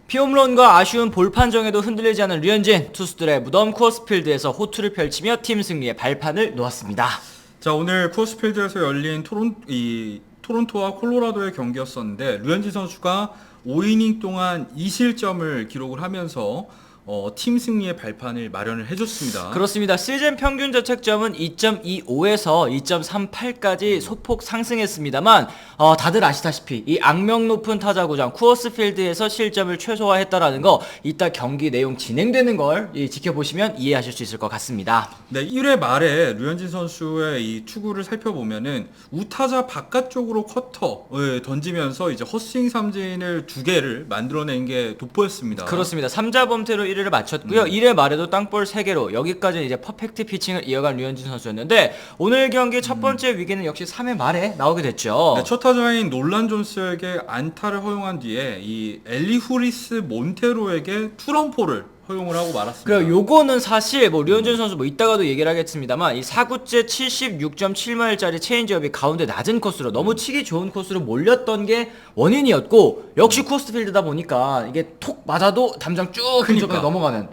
피홈런과 아쉬운 볼 판정에도 흔들리지 않은 류현진, 투수들의 무덤 쿠어스필드에서 호투를 펼치며 팀 승리의 발판을 놓았습니다. 자, 오늘 쿠어스필드에서 열린 토론토와 콜로라도의 경기였었는데 류현진 선수가 5이닝 동안 2실점을 기록을 하면서 팀 승리의 발판을 마련을 해줬습니다. 그렇습니다. 시즌 평균 자책점은 2.25에서 2.38까지 소폭 상승했습니다만 다들 아시다시피 이 악명 높은 타자구장 쿠어스필드에서 실점을 최소화했다라는 거 이따 경기 내용 진행되는 걸 지켜보시면 이해하실 수 있을 것 같습니다. 네, 1회 말에 류현진 선수의 이 투구를 살펴보면은 우타자 바깥쪽으로 커터를 던지면서 이제 헛스윙 삼진을 2개를 만들어낸 게 돋보였습니다. 그렇습니다. 3자 범퇴로 1회를 마쳤고요. 1회 말에도 땅볼 3개로 여기까지 이제 퍼펙트 피칭을 이어간 류현진 선수였는데 오늘 경기 첫 번째 위기는 역시 3회 말에 나오게 됐죠. 네, 첫 타자인 놀란 존스에게 안타를 허용한 뒤에 이 엘리 후리스 몬테로에게 투런포를 허용을 하고 말았습니다. 그래요. 요거는 사실 류현진 선수 이따가도 얘기를 하겠습니다만 이 4구째 76.7마일짜리 체인지업이 가운데 낮은 코스로 너무 치기 좋은 코스로 몰렸던 게 원인이었고 역시 쿠어스필드다 보니까 이게 톡 맞아도 담장 쭉 근접하게 넘어가는.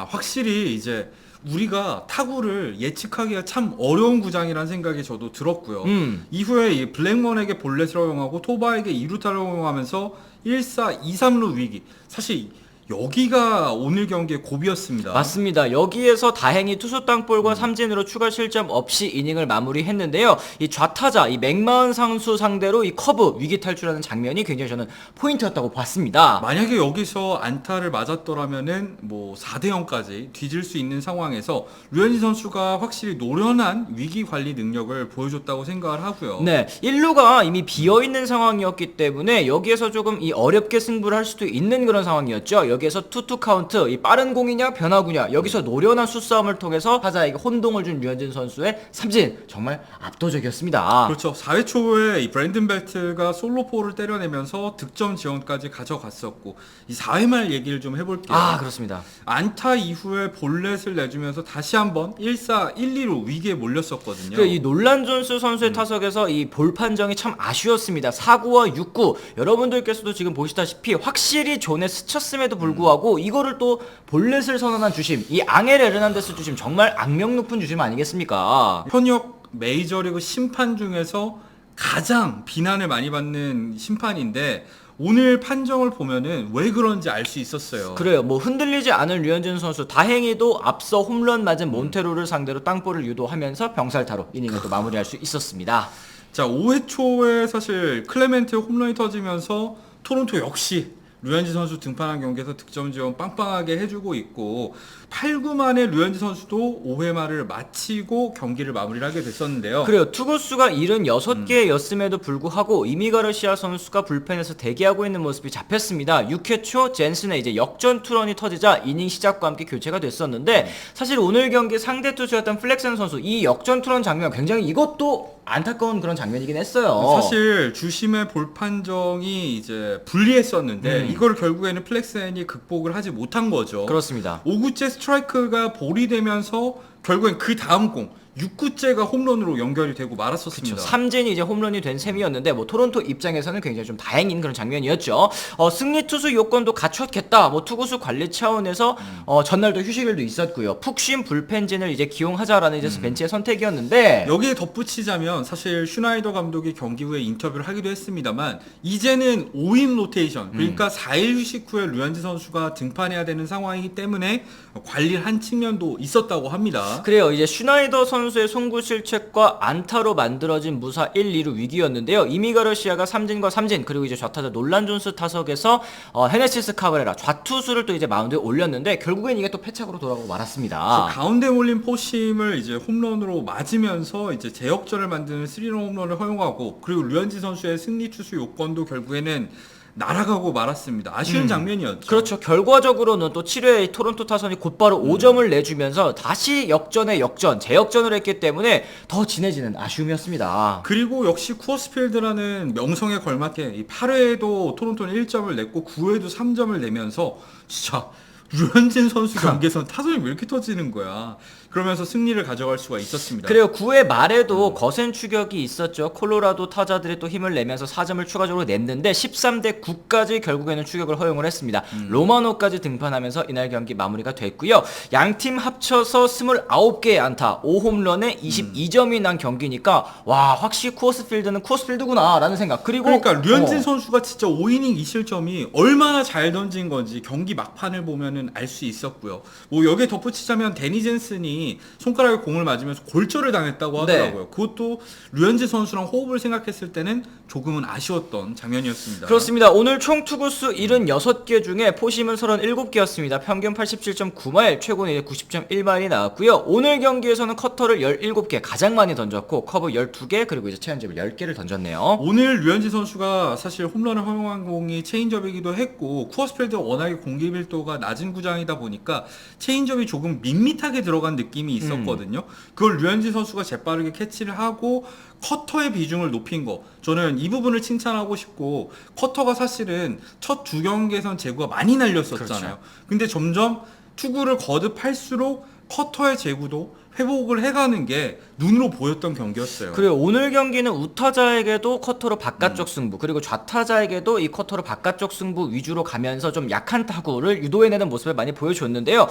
확실히 이제 우리가 타구를 예측하기가 참 어려운 구장이라는 생각이 저도 들었고요. 이후에 이 블랙먼에게 볼넷을 허용하고 토바에게 2루타를 허용하면서 1사 2-3루 위기. 사실 여기가 오늘 경기의 고비였습니다. 맞습니다. 여기에서 다행히 투수 땅볼과 삼진으로 추가 실점 없이 이닝을 마무리했는데요. 이 좌타자 이 맥마은 상수 상대로 이 커브 위기 탈출하는 장면이 굉장히 저는 포인트였다고 봤습니다. 만약에 여기서 안타를 맞았더라면은 뭐 4대0까지 뒤질 수 있는 상황에서 류현진 선수가 확실히 노련한 위기 관리 능력을 보여줬다고 생각을 하고요. 네, 1루가 이미 비어있는 상황이었기 때문에 여기에서 조금 이 어렵게 승부를 할 수도 있는 그런 상황이었죠. 여기에서 투투 카운트, 이 빠른 공이냐 변화구냐 여기서 노련한 수싸움을 통해서 타자에게 혼동을 준 류현진 선수의 삼진 정말 압도적이었습니다. 그렇죠. 4회 초에 이 브랜든 벨트가 솔로포를 때려내면서 득점 지원까지 가져갔었고 이 4회 말 얘기를 좀 해볼게요. 그렇습니다. 안타 이후에 볼넷을 내주면서 다시 한번 1사 1-2로 위기에 몰렸었거든요. 이 놀란 존스 선수의 타석에서 이 볼 판정이 참 아쉬웠습니다. 4구와 6구 여러분들께서도 지금 보시다시피 확실히 존에 스쳤음에도 불구하고 이거를 또 볼넷을 선언한 주심, 이 앙헬 에르난데스 주심 정말 악명 높은 주심 아니겠습니까? 현역 메이저리그 심판 중에서 가장 비난을 많이 받는 심판인데 오늘 판정을 보면은 왜 그런지 알 수 있었어요. 그래요. 흔들리지 않은 류현진 선수 다행히도 앞서 홈런 맞은 몬테로를 상대로 땅볼을 유도하면서 병살타로 이닝을 또 마무리할 수 있었습니다. 자, 5회 초에 사실 클레멘트 홈런이 터지면서 토론토 역시 류현진 선수 등판한 경기에서 득점 지원 빵빵하게 해주고 있고 8구 만에 류현진 선수도 5회 말을 마치고 경기를 마무리를 하게 됐었는데요. 그래요. 투구수가 76개였음에도 불구하고 이미 가르시아 선수가 불펜에서 대기하고 있는 모습이 잡혔습니다. 6회 초 젠슨의 이제 역전 투런이 터지자 이닝 시작과 함께 교체가 됐었는데 사실 오늘 경기 상대 투수였던 플렉슨 선수 이 역전 투런 장면 굉장히 이것도 안타까운 그런 장면이긴 했어요. 사실 주심의 볼 판정이 이제 불리했었는데 이걸 결국에는 플렉센이 극복을 하지 못한 거죠. 그렇습니다. 5구째 스트라이크가 볼이 되면서 결국엔 그 다음 공 6구째가 홈런으로 연결이 되고 말았었습니다. 삼진이 이제 홈런이 된 셈이었는데 토론토 입장에서는 굉장히 좀 다행인 그런 장면이었죠. 승리 투수 요건도 갖췄겠다. 투구수 관리 차원에서 전날도 휴식일도 있었고요. 푹 쉰 불펜진을 이제 기용하자라는 이제 벤치의 선택이었는데 여기에 덧붙이자면 사실 슈나이더 감독이 경기 후에 인터뷰를 하기도 했습니다만 이제는 5인 로테이션 그러니까 4일 휴식 후에 류현진 선수가 등판해야 되는 상황이기 때문에 관리를 한 측면도 있었다고 합니다. 그래요. 이제 슈나이더 선수의 송구 실책과 안타로 만들어진 무사 1-2루 위기였는데요. 이미 가르시아가 삼진과 삼진 그리고 이제 좌타자 놀란 존스 타석에서 헤네시스 카브레라 좌투수를 또 이제 마운드에 올렸는데 결국엔 이게 또 패착으로 돌아가고 말았습니다. 가운데 몰린 포심을 이제 홈런으로 맞으면서 이제 제역전을 만드는 3런 홈런을 허용하고 그리고 류현진 선수의 승리 투수 요건도 결국에는 날아가고 말았습니다. 아쉬운 장면이었죠. 그렇죠. 결과적으로는 또 7회에 토론토 타선이 곧바로 5점을 내주면서 다시 역전에 역전, 재역전을 했기 때문에 더 진해지는 아쉬움이었습니다. 그리고 역시 쿠어스필드라는 명성에 걸맞게 이 8회에도 토론토는 1점을 냈고 9회에도 3점을 내면서 진짜 류현진 선수 경기에서는 타선이 왜 이렇게 터지는 거야. 그러면서 승리를 가져갈 수가 있었습니다. 그래요. 9회 말에도 거센 추격이 있었죠. 콜로라도 타자들이 또 힘을 내면서 4점을 추가적으로 냈는데 13대 9까지 결국에는 추격을 허용을 했습니다. 로마노까지 등판하면서 이날 경기 마무리가 됐고요. 양팀 합쳐서 29개의 안타, 5홈런에 22점이 난 경기니까 와, 확실히 쿠어스필드는 쿠어스필드구나 라는 생각. 그리고 그러니까 류현진 선수가 진짜 5이닝 2실점이 얼마나 잘 던진 건지 경기 막판을 보면은 알 수 있었고요. 뭐 여기에 덧붙이자면 데니 젠슨이 손가락에 공을 맞으면서 골절을 당했다고 하더라고요. 네. 그것도 류현진 선수랑 호흡을 생각했을 때는 조금은 아쉬웠던 장면이었습니다. 그렇습니다. 오늘 총 투구수 76개 중에 포심은 37개였습니다. 평균 87.9마일, 최고는 90.1마일이 나왔고요. 오늘 경기에서는 커터를 17개 가장 많이 던졌고 커브 12개 그리고 이제 체인지업을 10개를 던졌네요. 오늘 류현진 선수가 사실 홈런을 허용한 공이 체인지업이기도 했고 쿠어스필드가 워낙에 공기 밀도가 낮은 구장이다 보니까 체인지업이 조금 밋밋하게 들어간 느낌이 있었거든요. 그걸 류현진 선수가 재빠르게 캐치를 하고 커터의 비중을 높인 거, 저는 이 부분을 칭찬하고 싶고, 커터가 사실은 첫 두 경기에선 제구가 많이 날렸었잖아요. 그렇죠. 근데 점점 투구를 거듭할수록 커터의 제구도 회복을 해가는 게 눈으로 보였던 경기였어요. 그리고 오늘 경기는 우타자에게도 커터로 바깥쪽 승부, 그리고 좌타자에게도 이 커터로 바깥쪽 승부 위주로 가면서 좀 약한 타구를 유도해내는 모습을 많이 보여줬는데요.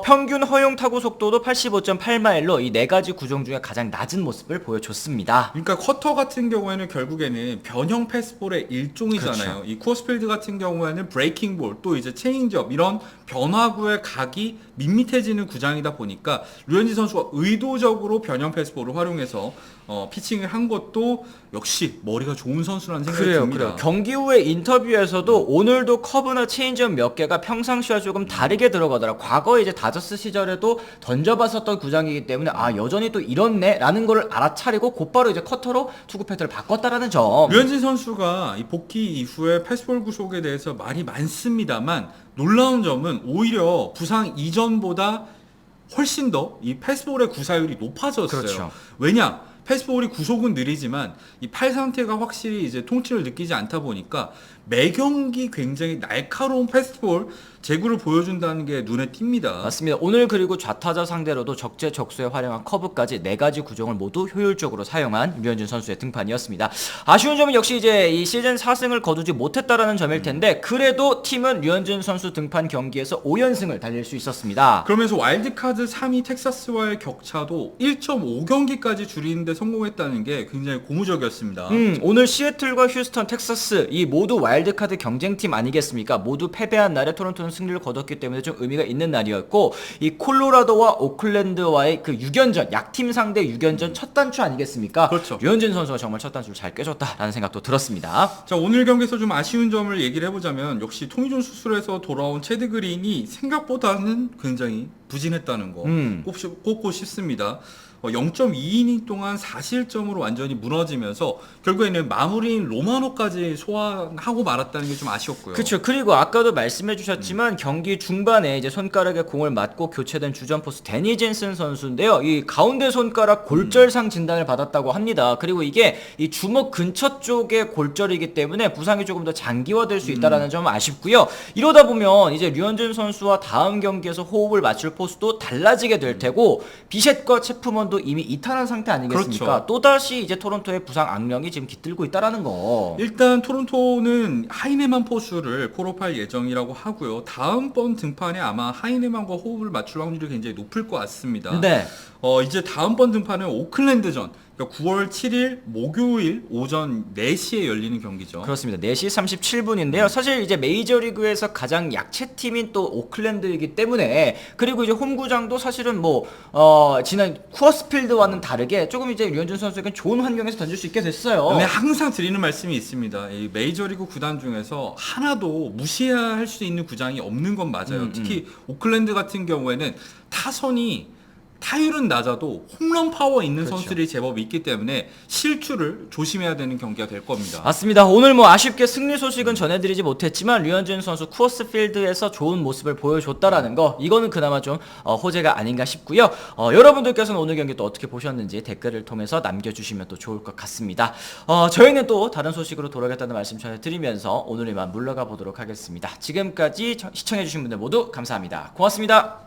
평균 허용 타구 속도도 85.8마일로 이 네 가지 구종 중에 가장 낮은 모습을 보여줬습니다. 그러니까 커터 같은 경우에는 결국에는 변형 패스볼의 일종이잖아요. 그렇죠. 이 쿠어스필드 같은 경우에는 브레이킹 볼, 또 이제 체인지업 이런 변화구의 각이 밋밋해지는 구장이다 보니까 류현진 선수가 의도적으로 변형 패스볼을 활용해서 피칭을 한 것도 역시 머리가 좋은 선수라는 생각이 듭니다. 그래요. 경기 후에 인터뷰에서도 오늘도 커브나 체인지업 몇 개가 평상시와 조금 다르게 들어가더라. 과거에 이제 다저스 시절에도 던져봤었던 구장이기 때문에 아, 여전히 또 이렇네 라는 걸 알아차리고 곧바로 이제 커터로 투구 패턴을 바꿨다라는 점. 류현진 선수가 이 복귀 이후에 패스볼 구속에 대해서 말이 많습니다만 놀라운 점은 오히려 부상 이전보다 훨씬 더 이 패스볼의 구사율이 높아졌어요. 그렇죠. 왜냐? 패스볼이 구속은 느리지만 이 팔 상태가 확실히 이제 통증을 느끼지 않다 보니까 매 경기 굉장히 날카로운 패스볼 제구를 보여준다는 게 눈에 띕니다. 맞습니다. 오늘 그리고 좌타자 상대로도 적재적소에 활용한 커브까지 네 가지 구종을 모두 효율적으로 사용한 류현진 선수의 등판이었습니다. 아쉬운 점은 역시 이제 이 시즌 4승을 거두지 못했다라는 점일 텐데 그래도 팀은 류현진 선수 등판 경기에서 5연승을 달릴 수 있었습니다. 그러면서 와일드카드 3위 텍사스와의 격차도 1.5경기까지 줄이는데 성공했다는 게 굉장히 고무적이었습니다. 오늘 시애틀과 휴스턴, 텍사스 이 모두 와일드카드 경쟁팀 아니겠습니까? 모두 패배한 날에 토론토는 승리를 거뒀기 때문에 좀 의미가 있는 날이었고 이 콜로라도와 오클랜드와의 그 6연전, 약팀 상대 6연전 첫 단추 아니겠습니까? 그렇죠. 류현진 선수가 정말 첫 단추를 잘 꿰줬다라는 생각도 들었습니다. 자, 오늘 경기에서 좀 아쉬운 점을 얘기를 해보자면 역시 토미존 수술에서 돌아온 체드 그린이 생각보다는 굉장히 부진했다는 거 꼽고 싶습니다. 0.2이닝 동안 4실점으로 완전히 무너지면서 결국에는 마무리인 로마노까지 소환하고 말았다는 게 좀 아쉬웠고요. 그렇죠. 그리고 아까도 말씀해 주셨지만 경기 중반에 이제 손가락에 공을 맞고 교체된 주전 포수 데니 젠슨 선수인데요. 이 가운데 손가락 골절상 진단을 받았다고 합니다. 그리고 이게 이 주먹 근처 쪽의 골절이기 때문에 부상이 조금 더 장기화될 수 있다라는 점은 아쉽고요. 이러다 보면 이제 류현진 선수와 다음 경기에서 호흡을 맞출 포수도 달라지게 될 테고 비셋과 체프먼도 이미 이탈한 상태 아니겠습니까? 그렇죠. 또다시 이제 토론토의 부상 악령이 지금 깃들고 있다라는 거. 일단 토론토는 하이네만 포수를 콜업할 예정이라고 하고요. 다음번 등판에 아마 하이네만과 호흡을 맞출 확률이 굉장히 높을 것 같습니다. 네. 이제 다음번 등판은 오클랜드전, 그러니까 9월 7일 목요일 오전 4시에 열리는 경기죠. 그렇습니다. 4시 37분인데요. 사실 이제 메이저리그에서 가장 약체팀인 또 오클랜드이기 때문에 그리고 이제 홈구장도 사실은 뭐 지난 쿠어스필드와는 다르게 조금 이제 류현진 선수에게 좋은 환경에서 던질 수 있게 됐어요. 근데 항상 드리는 말씀이 있습니다. 이 메이저리그 구단 중에서 하나도 무시할 수 있는 구장이 없는 건 맞아요. 특히 오클랜드 같은 경우에는 타선이 타율은 낮아도 홈런 파워 있는 그렇죠. 선수들이 제법 있기 때문에 실투를 조심해야 되는 경기가 될 겁니다. 맞습니다. 오늘 뭐 아쉽게 승리 소식은 전해드리지 못했지만 류현진 선수 쿠어스 필드에서 좋은 모습을 보여줬다라는 거, 이거는 그나마 좀 호재가 아닌가 싶고요. 여러분들께서는 오늘 경기 또 어떻게 보셨는지 댓글을 통해서 남겨주시면 또 좋을 것 같습니다. 저희는 또 다른 소식으로 돌아오겠다는 말씀 전해드리면서 오늘 이만 물러가 보도록 하겠습니다. 지금까지 시청해주신 분들 모두 감사합니다. 고맙습니다.